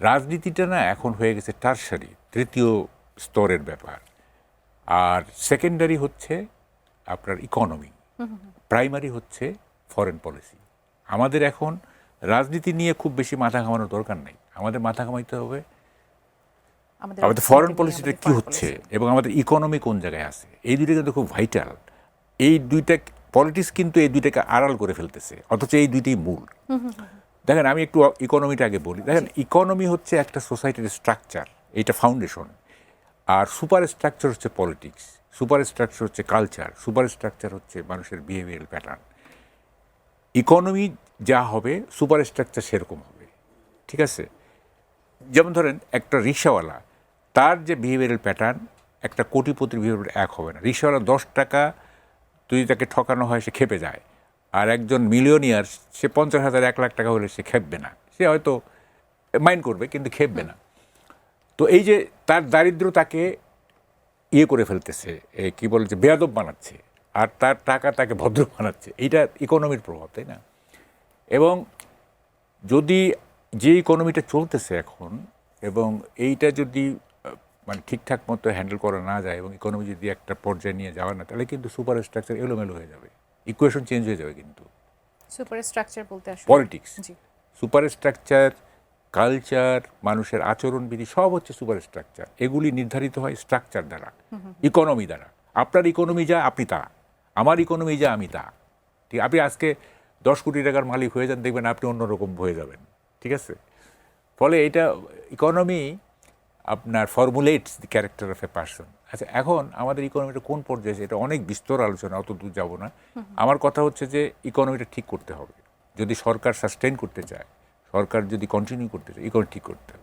রাজনীতিটা না এখন হয়ে গেছে টারশারি, তৃতীয় স্তরের ব্যাপার। আর সেকেন্ডারি হচ্ছে আপনার ইকোনমি, প্রাইমারি হচ্ছে ফরেন পলিসি। আমাদের এখন রাজনীতি নিয়ে খুব বেশি মাথা ঘামানোর দরকার নেই। আমাদের মাথা ঘামাইতে হবে আমাদের ফরেন পলিসিটা কী হচ্ছে এবং আমাদের ইকোনমি কোন জায়গায় আছে। এই দুইটা কিন্তু খুব ভাইটাল। এই দুইটা পলিটিক্স কিন্তু এই দুইটাকে আড়াল করে ফেলতেছে, অথচ এই দুইটাই মূল। দেখেন, আমি একটু ইকোনমিটা আগে বলি। দেখেন, ইকোনমি হচ্ছে একটা সোসাইটির স্ট্রাকচার, এইটা ফাউন্ডেশন। আর সুপার স্ট্রাকচার হচ্ছে পলিটিক্স, সুপার স্ট্রাকচার হচ্ছে কালচার, সুপার স্ট্রাকচার হচ্ছে মানুষের বিহেভিয়ারাল প্যাটার্ন। ইকোনমি যা হবে সুপার স্ট্রাকচার সেরকম হবে, ঠিক আছে? যেমন ধরেন একটা রিক্সাওয়ালা, তার যে বিহেভিয়ারাল প্যাটার্ন একটা কোটিপতির বিহেভিয়ার এক হবে না। রিক্সাওয়ালা 10 টাকা যদি তাকে ঠকানো হয় সে খেপে যায়, আর একজন মিলিয়নিয়ার সে 50,000 1 লাখ টাকা হলে সে খেপবে না, সে হয়তো মাইন্ড করবে কিন্তু খেপবে না। তো এই যে তার দারিদ্র তাকে ইয়ে করে ফেলতেছে, কি বলে যে বেয়াদব বানাচ্ছে, আর তার টাকা তাকে ভদ্র বানাচ্ছে। এইটা ইকোনমির প্রভাব, তাই না? এবং যদি যে ইকোনমিটা চলতেছে এখন, এবং এইটা যদি মানে ঠিকঠাক মতো হ্যান্ডেল করা না যায় এবং ইকোনমি যদি একটা পর্যায়ে নিয়ে যাওয়া না, তাহলে কিন্তু সুপার স্ট্রাকচার এলোমেলো হয়ে যাবে, ইকুয়েশন চেঞ্জ হয়ে যাবে। কিন্তু সুপার স্ট্রাকচার বলতে আসলে পলিটিক্স, সুপার স্ট্রাকচার, কালচার, মানুষের আচরণবিধি সব হচ্ছে সুপার স্ট্রাকচার। এগুলি নির্ধারিত হয় স্ট্রাকচার দ্বারা, ইকোনমি দ্বারা। আপনার ইকোনমি যা আপনি তা, আমার ইকোনমি যা আমি তা। ঠিক, আপনি আজকে 10 কোটি টাকার মালিক হয়ে যান, দেখবেন আপনি অন্যরকম হয়ে যাবেন, ঠিক আছে? ফলে এটা ইকোনমি আপনার formulates the character of a person. আচ্ছা, এখন আমাদের ইকোনমিটা কোন পর্যায়ে, এটা অনেক বিস্তর আলোচনা, অত দূর যাব না। আমার কথা হচ্ছে যে ইকোনমিটা ঠিক করতে হবে। যদি সরকার সাস্টেইন করতে চায়, সরকার যদি কন্টিনিউ করতে চায়, ইকোনমি ঠিক করতে হবে।